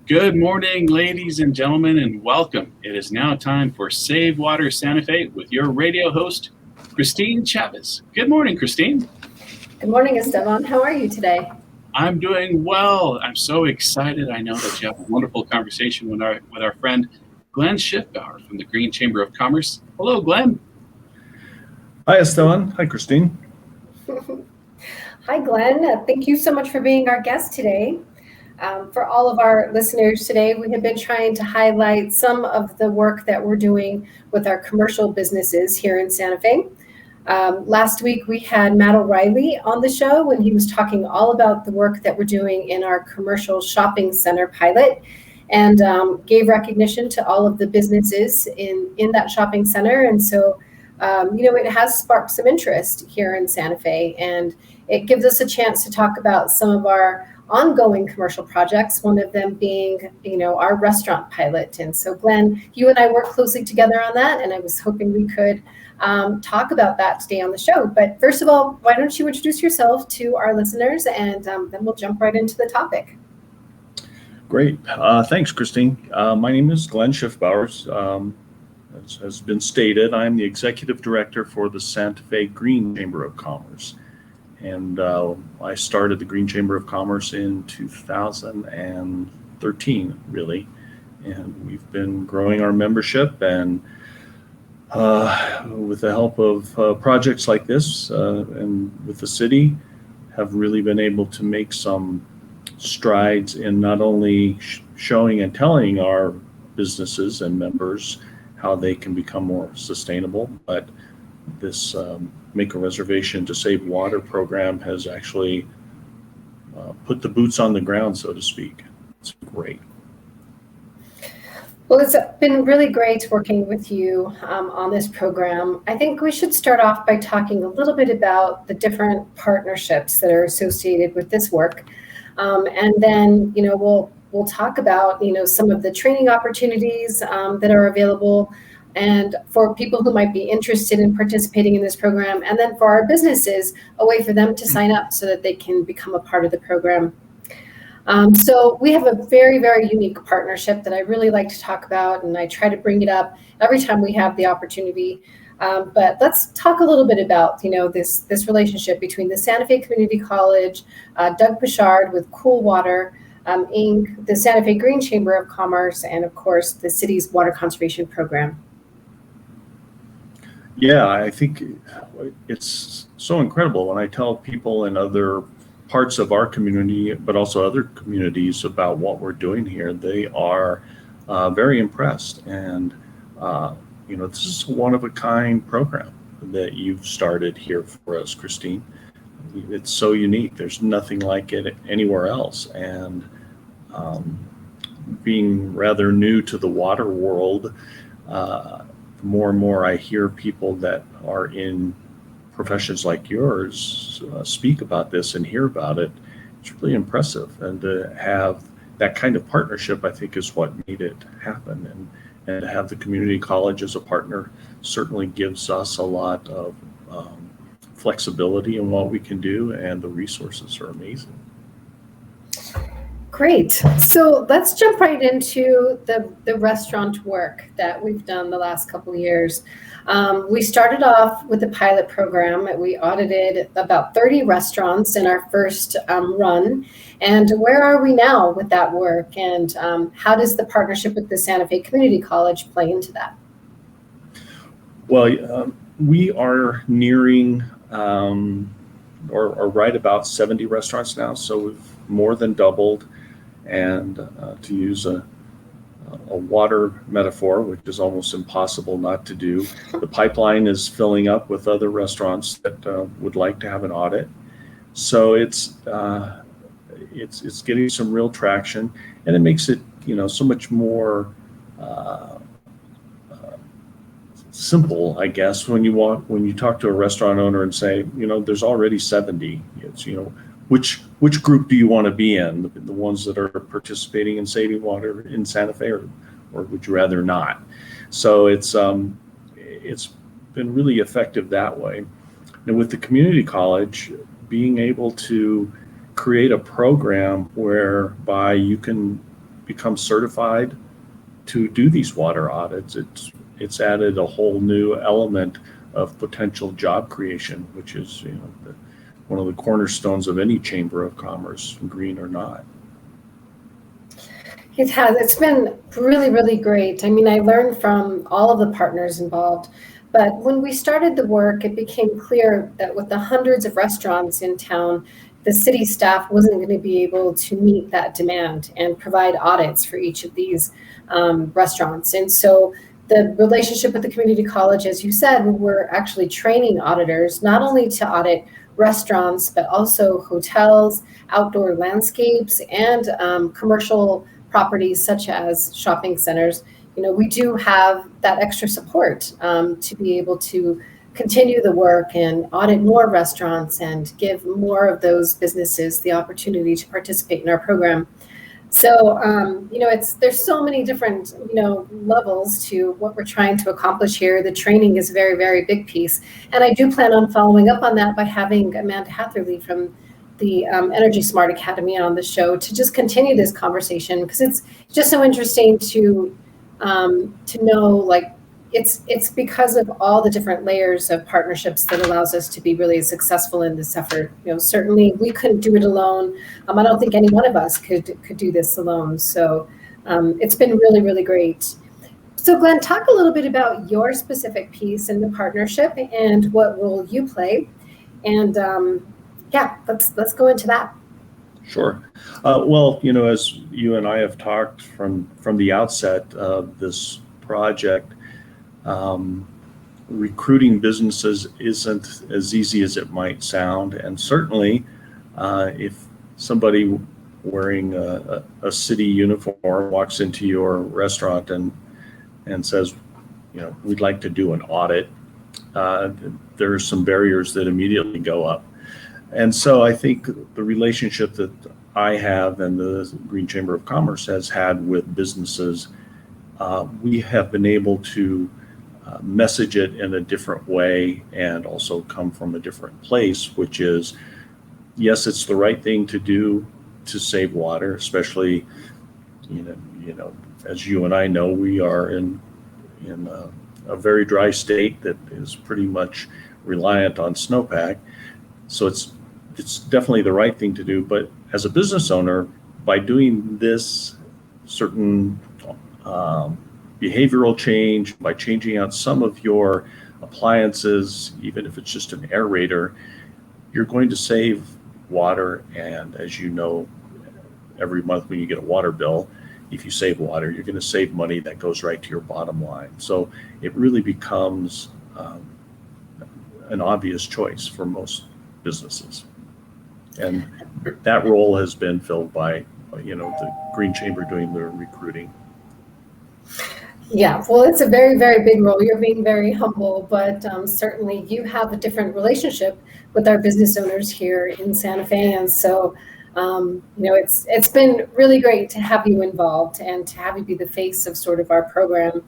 Good morning, ladies and gentlemen, and welcome. It is now time for Save Water Santa Fe with your radio host, Christine Chavez. Good morning, Christine. Good morning, Esteban. How are you today? I'm doing well. I'm so excited. I know that you have a wonderful conversation with our friend, Glenn Schiffbauer from the Green Chamber of Commerce. Hello, Glenn. Hi, Esteban. Hi, Christine. Hi, Glenn. Thank you so much for being our guest today. For all of our listeners today, we have been trying to highlight some of the work that we're doing with our commercial businesses here in Santa Fe. Last week, we had Matt O'Reilly on the show when he was talking all about the work that we're doing in our commercial shopping center pilot, and gave recognition to all of the businesses in that shopping center. And so, it has sparked some interest here in Santa Fe, and it gives us a chance to talk about some of our ongoing commercial projects, one of them being, our restaurant pilot. And so, Glenn, you and I work closely together on that, and I was hoping we could talk about that today on the show. But first of all, why don't you introduce yourself to our listeners, and then we'll jump right into the topic. Great. Thanks, Christine. My name is Glenn Schiffbauer. As has been stated, I'm the Executive Director for the Santa Fe Green Chamber of Commerce. And I started the Green Chamber of Commerce in 2013, really. And we've been growing our membership, and with the help of projects like this and with the city, have really been able to make some strides in not only showing and telling our businesses and members how they can become more sustainable, but this Make a Reservation to Save Water program has actually put the boots on the ground, so to speak. It's great. Well, it's been really great working with you on this program. I think we should start off by talking a little bit about the different partnerships that are associated with this work. And then, we'll talk about, some of the training opportunities that are available, and for people who might be interested in participating in this program, and then for our businesses, a way for them to sign up so that they can become a part of the program. So we have a very, very unique partnership that I really like to talk about, and I try to bring it up every time we have the opportunity. But let's talk a little bit about, this relationship between the Santa Fe Community College, Doug Pichard with Cool Water, Inc., the Santa Fe Green Chamber of Commerce, and of course, the city's water conservation program. Yeah, I think it's so incredible when I tell people in other parts of our community, but also other communities, about what we're doing here. They are very impressed. And, this is a one-of-a-kind program that you've started here for us, Christine. It's so unique. There's nothing like it anywhere else. And being rather new to the water world, more and more I hear people that are in professions like yours speak about this and hear about it. It's really impressive. And to have that kind of partnership, I think, is what made it happen. And to have the community college as a partner certainly gives us a lot of flexibility in what we can do, and the resources are amazing. Great. So let's jump right into the restaurant work that we've done the last couple of years. We started off with the pilot program. We audited about 30 restaurants in our first run. And where are we now with that work? And how does the partnership with the Santa Fe Community College play into that? Well, we are nearing or right about 70 restaurants now. So we've more than doubled. And to use a water metaphor, which is almost impossible not to do, the pipeline is filling up with other restaurants that would like to have an audit. So it's getting some real traction, and it makes it so much more simple, I guess, when you talk to a restaurant owner and say, there's already 70. It's which group do you want to be in? The ones that are participating in saving water in Santa Fe, or would you rather not? So it's been really effective that way. And with the community college, being able to create a program whereby you can become certified to do these water audits, it's added a whole new element of potential job creation, which is one of the cornerstones of any chamber of commerce, green or not. It has. It's been really, really great. I mean, I learned from all of the partners involved. But when we started the work, it became clear that with the hundreds of restaurants in town, the city staff wasn't going to be able to meet that demand and provide audits for each of these restaurants. And so the relationship with the community college, as you said, we're actually training auditors, not only to audit restaurants, but also hotels, outdoor landscapes, and commercial properties such as shopping centers. We do have that extra support to be able to continue the work and audit more restaurants and give more of those businesses the opportunity to participate in our program. So, there's so many different, levels to what we're trying to accomplish here. The training is a very, very big piece. And I do plan on following up on that by having Amanda Hatherley from the Energy Smart Academy on the show to just continue this conversation, because it's just so interesting to know, like, it's because of all the different layers of partnerships that allows us to be really successful in this effort. Certainly we couldn't do it alone. I don't think any one of us could do this alone. So it's been really, really great. So Glenn, talk a little bit about your specific piece in the partnership and what role you play. And let's go into that. Sure. Well, as you and I have talked from the outset of this project, recruiting businesses isn't as easy as it might sound. And certainly, if somebody wearing a city uniform walks into your restaurant and says, we'd like to do an audit, there are some barriers that immediately go up. And so I think the relationship that I have and the Green Chamber of Commerce has had with businesses, we have been able to message it in a different way and also come from a different place, which is, yes, it's the right thing to do to save water, especially, as you and I know, we are in a very dry state that is pretty much reliant on snowpack. So it's definitely the right thing to do. But as a business owner, by doing this certain behavioral change, by changing out some of your appliances, even if it's just an aerator, you're going to save water. And as you know, every month when you get a water bill, if you save water, you're going to save money that goes right to your bottom line. So it really becomes an obvious choice for most businesses. And that role has been filled by, the Green Chamber doing the recruiting. Yeah, well, it's a very, very big role. You're being very humble, but certainly you have a different relationship with our business owners here in Santa Fe. And so, it's been really great to have you involved and to have you be the face of sort of our program.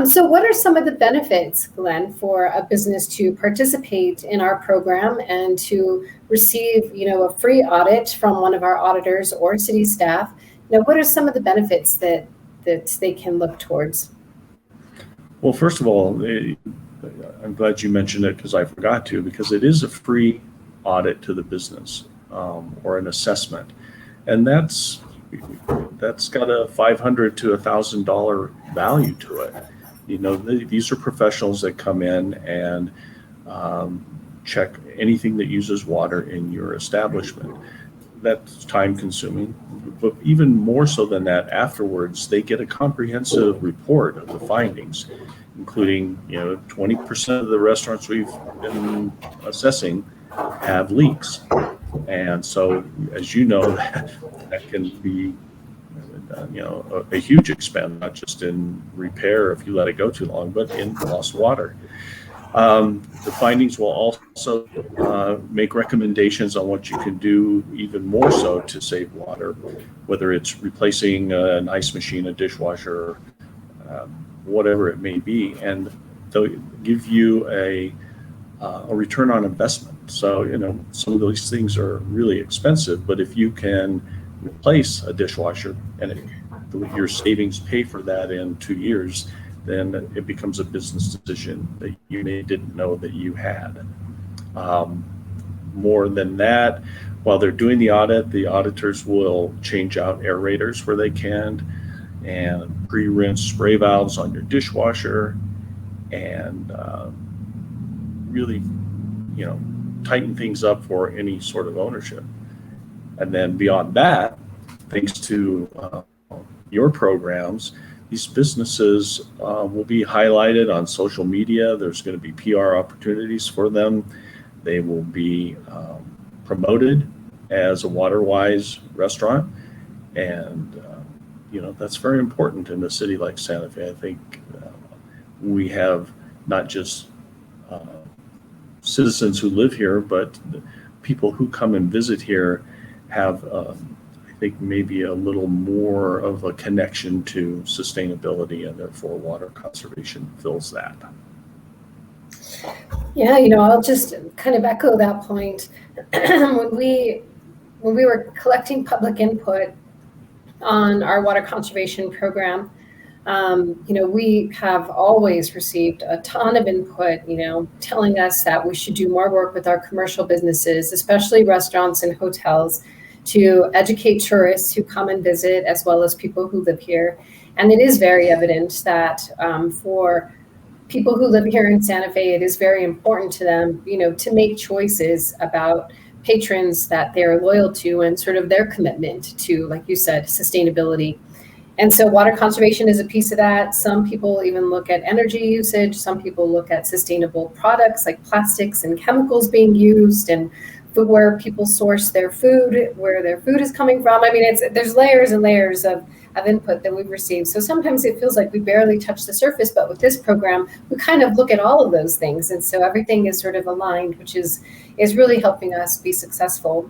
So what are some of the benefits, Glenn, for a business to participate in our program and to receive, a free audit from one of our auditors or city staff? What are some of the benefits that they can look towards? Well, first of all, I'm glad you mentioned it because I forgot to, because it is a free audit to the business or an assessment. And that's got a $500 to $1,000 value to it. These are professionals that come in and check anything that uses water in your establishment. That's time consuming, but even more so than that, afterwards, they get a comprehensive report of the findings, including, 20% of the restaurants we've been assessing have leaks. And so, as you know, that can be, a huge expense, not just in repair if you let it go too long, but in lost water. The findings will also make recommendations on what you can do even more so to save water, whether it's replacing an ice machine, a dishwasher, whatever it may be, and they'll give you a return on investment. So, some of those things are really expensive, but if you can replace a dishwasher, and your savings pay for that in 2 years, then it becomes a business decision that you didn't know that you had. More than that, while they're doing the audit, the auditors will change out aerators where they can, and pre-rinse spray valves on your dishwasher, and really, tighten things up for any sort of ownership. And then beyond that, thanks to your programs, these businesses will be highlighted on social media. There's going to be PR opportunities for them. They will be promoted as a Waterwise restaurant, and that's very important in a city like Santa Fe. I think we have not just citizens who live here, but people who come and visit here have, I think, maybe a little more of a connection to sustainability, and therefore water conservation fills that. Yeah, I'll just kind of echo that point. When we were collecting public input on our water conservation program, we have always received a ton of input, telling us that we should do more work with our commercial businesses, especially restaurants and hotels, to educate tourists who come and visit, as well as people who live here. And it is very evident that for people who live here in Santa Fe, it is very important to them, to make choices about patrons that they're loyal to and sort of their commitment to, like you said, sustainability. And so water conservation is a piece of that. Some people even look at energy usage. Some people look at sustainable products like plastics and chemicals being used, and where people source their food, where their food is coming from. I mean, there's layers and layers of input that we've received. So sometimes it feels like we barely touch the surface, but with this program, we kind of look at all of those things. And so everything is sort of aligned, which is really helping us be successful.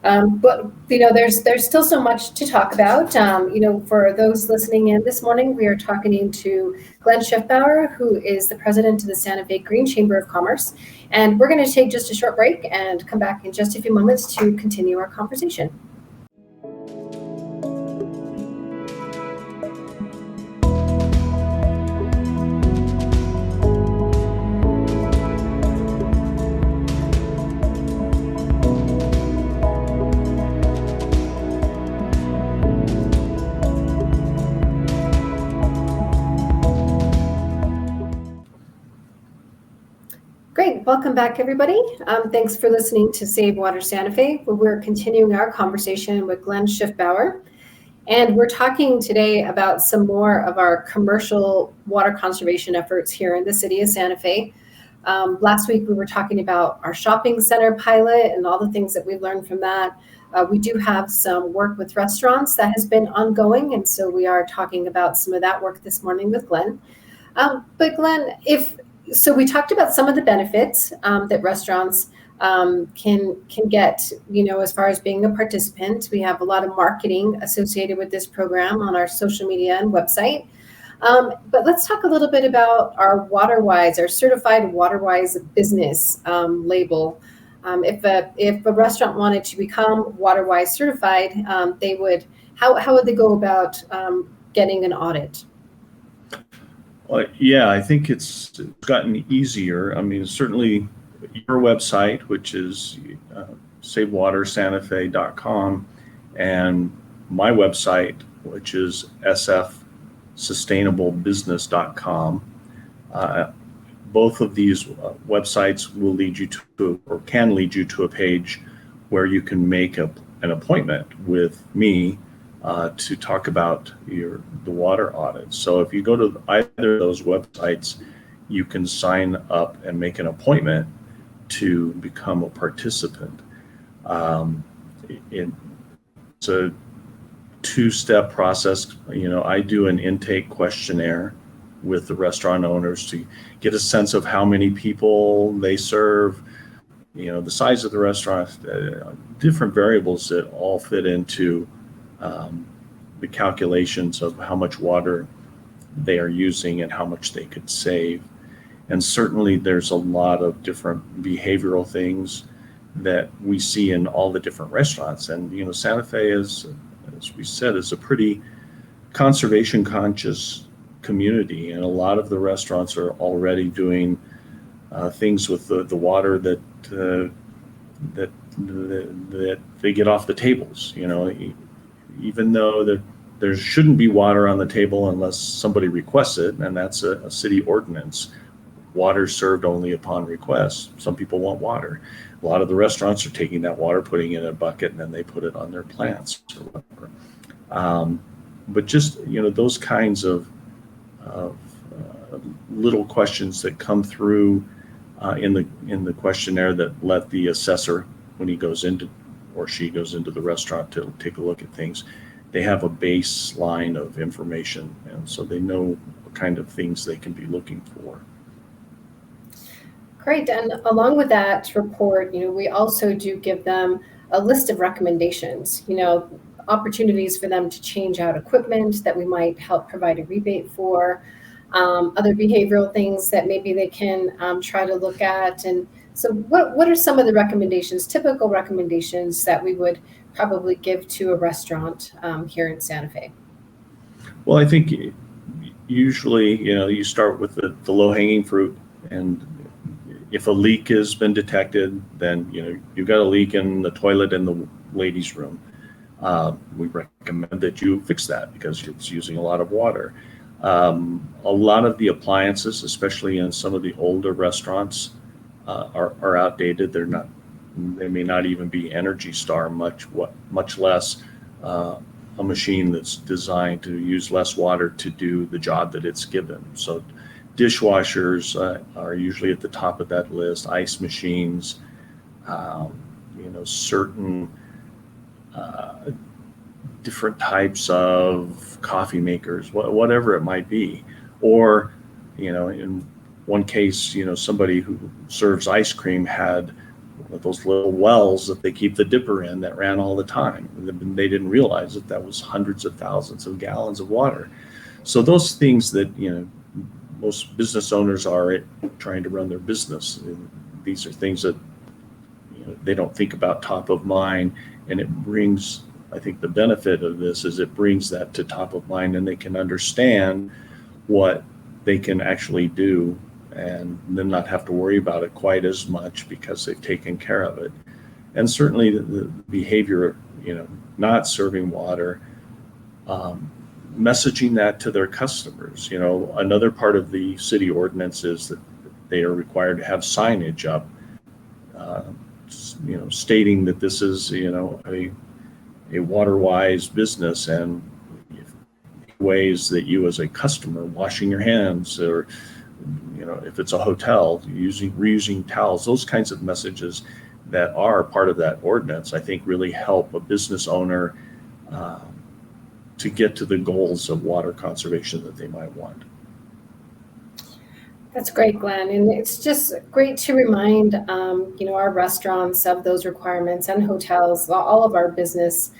But there's still so much to talk about. For those listening in this morning, we are talking to Glenn Schiffbauer, who is the president of the Santa Fe Green Chamber of Commerce. And we're going to take just a short break and come back in just a few moments to continue our conversation. Great. Welcome back, everybody. Thanks for listening to Save Water Santa Fe, where we're continuing our conversation with Glenn Schiffbauer. And we're talking today about some more of our commercial water conservation efforts here in the city of Santa Fe. Last week, we were talking about our shopping center pilot and all the things that we've learned from that. We do have some work with restaurants that has been ongoing, and so we are talking about some of that work this morning with Glenn. But Glenn, so we talked about some of the benefits that restaurants can get, as far as being a participant. We have a lot of marketing associated with this program on our social media and website. But let's talk a little bit about our Waterwise, our Certified Waterwise business label. If a restaurant wanted to become Waterwise certified, how would they go about getting an audit? Well, yeah, I think it's gotten easier. I mean, certainly your website, which is savewatersantafe.com, and my website, which is sfsustainablebusiness.com. Both of these websites will lead you to, or can lead you to, a page where you can make an appointment with me to talk about the water audit. So if you go to either of those websites, you can sign up and make an appointment to become a participant. It's a two-step process. I do an intake questionnaire with the restaurant owners to get a sense of how many people they serve, the size of the restaurant, different variables that all fit into the calculations of how much water they are using and how much they could save. And certainly there's a lot of different behavioral things that we see in all the different restaurants. And, Santa Fe is, as we said, is a pretty conservation conscious community. And a lot of the restaurants are already doing things with the water that they get off the tables. Even though there shouldn't be water on the table unless somebody requests it, and that's a city ordinance. Water served only upon request. Some people want water. A lot of the restaurants are taking that water, putting it in a bucket, and then they put it on their plants or whatever. But just those kinds of little questions that come through in the questionnaire that let the assessor, when he goes into or she goes into the restaurant to take a look at things, they have a baseline of information, and so they know what kind of things they can be looking for. Great. And along with that report, we also do give them a list of recommendations, opportunities for them to change out equipment that we might help provide a rebate for, other behavioral things that maybe they can try to look at. And so what are some of the recommendations, typical recommendations that we would probably give to a restaurant here in Santa Fe? Well, I think usually, you start with the low-hanging fruit, and if a leak has been detected, then you've got a leak in the toilet in the ladies' room. We recommend that you fix that because it's using a lot of water. A lot of the appliances, especially in some of the older restaurants, are outdated. They may not even be Energy Star, much less a machine that's designed to use less water to do the job that it's given. So dishwashers are usually at the top of that list. Ice machines, certain different types of coffee makers, whatever it might be. Or, in one case, somebody who serves ice cream had one of those little wells that they keep the dipper in that ran all the time. They didn't realize that was hundreds of thousands of gallons of water. So those things that, most business owners are trying to run their business. These are things that they don't think about top of mind, and it brings, I think the benefit of this is it brings that to top of mind, and they can understand what they can actually do and then not have to worry about it quite as much because they've taken care of it. And certainly the behavior, not serving water, messaging that to their customers. Another part of the city ordinance is that they are required to have signage up, stating that this is, a water-wise business, and ways that you as a customer washing your hands, or, if it's a hotel, reusing towels, those kinds of messages that are part of that ordinance, I think really help a business owner to get to the goals of water conservation that they might want. That's great, Glenn. And it's just great to remind, our restaurants of those requirements, and hotels, all of our business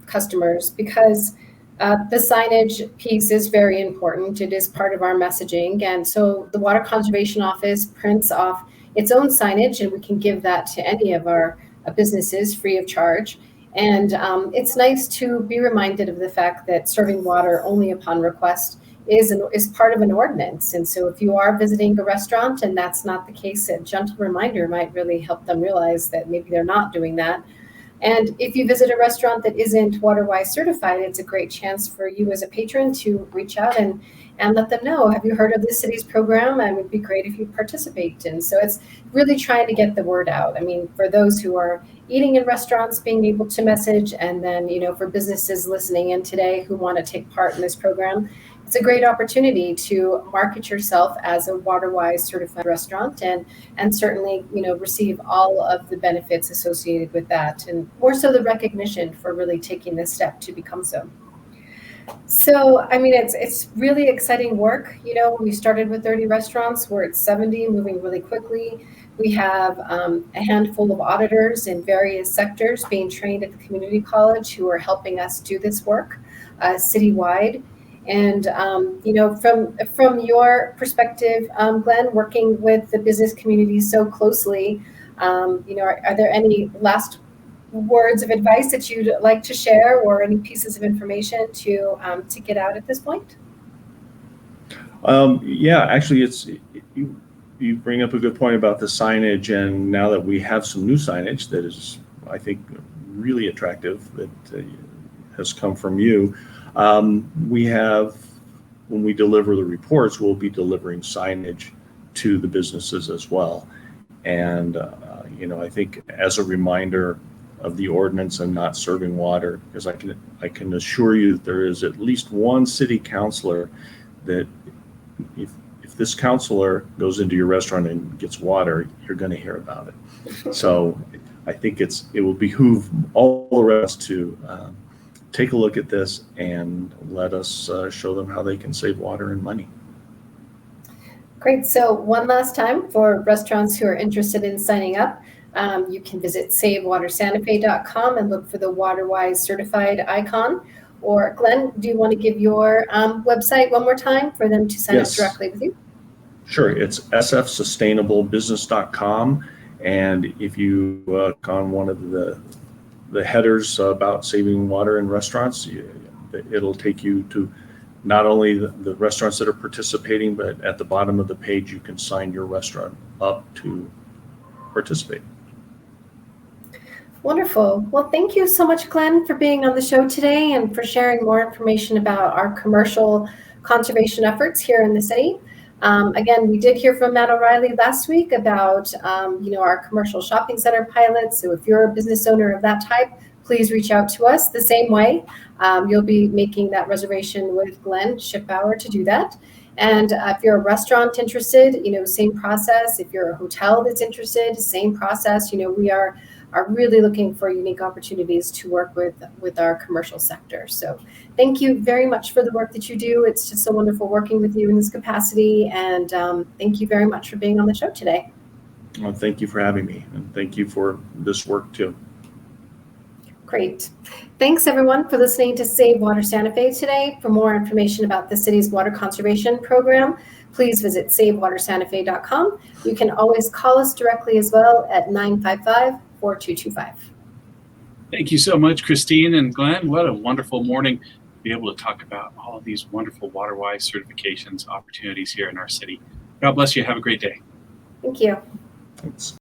customers, because the signage piece is very important. It is part of our messaging. And so the Water Conservation Office prints off its own signage, and we can give that to any of our businesses free of charge. And it's nice to be reminded of the fact that serving water only upon request is part of an ordinance. And so if you are visiting a restaurant and that's not the case, a gentle reminder might really help them realize that maybe they're not doing that. And if you visit a restaurant that isn't Waterwise certified, it's a great chance for you as a patron to reach out and let them know, have you heard of this city's program? And it would be great if you participate. And so it's really trying to get the word out. I mean, for those who are eating in restaurants, being able to message, and then, for businesses listening in today who want to take part in this program, it's a great opportunity to market yourself as a Waterwise certified restaurant, and certainly, receive all of the benefits associated with that, and more so the recognition for really taking this step to become so. So, I mean, it's really exciting work. We started with 30 restaurants. We're at 70, moving really quickly. We have a handful of auditors in various sectors being trained at the community college who are helping us do this work citywide. And, from your perspective, Glenn, working with the business community so closely, Are there any last words of advice that you'd like to share, or any pieces of information to get out at this point? Yeah, actually, you bring up a good point about the signage, and now that we have some new signage that is, I think, really attractive that has come from you, we have, when we deliver the reports, we'll be delivering signage to the businesses as well. And I think as a reminder of the ordinance and not serving water, because I can assure you that there is at least one city councilor that if this counselor goes into your restaurant and gets water, you're going to hear about it. So I think it will behoove all the rest to take a look at this and let us show them how they can save water and money. Great. So one last time for restaurants who are interested in signing up, you can visit savewatersantafe.com and look for the Waterwise certified icon. Or Glenn, do you want to give your website one more time for them to sign up directly with you? Sure. It's sfsustainablebusiness.com. And if you look on one of the headers about saving water in restaurants, it'll take you to not only the restaurants that are participating, but at the bottom of the page, you can sign your restaurant up to participate. Wonderful. Well, thank you so much, Glenn, for being on the show today and for sharing more information about our commercial conservation efforts here in the city. Again, we did hear from Matt O'Reilly last week about our commercial shopping center pilot. So if you're a business owner of that type, please reach out to us the same way. You'll be making that reservation with Glenn Schiffbauer to do that. And if you're a restaurant interested, same process. If you're a hotel that's interested, same process. We are really looking for unique opportunities to work with our commercial sector. So thank you very much for the work that you do. It's just so wonderful working with you in this capacity. And thank you very much for being on the show today. Well, thank you for having me. And thank you for this work too. Great. Thanks everyone for listening to Save Water Santa Fe today. For more information about the city's water conservation program, please visit savewatersantafe.com. You can always call us directly as well at 955-4225. Thank you so much, Christine and Glenn. What a wonderful morning to be able to talk about all of these wonderful Waterwise certifications opportunities here in our city. God bless you. Have a great day. Thank you. Thanks.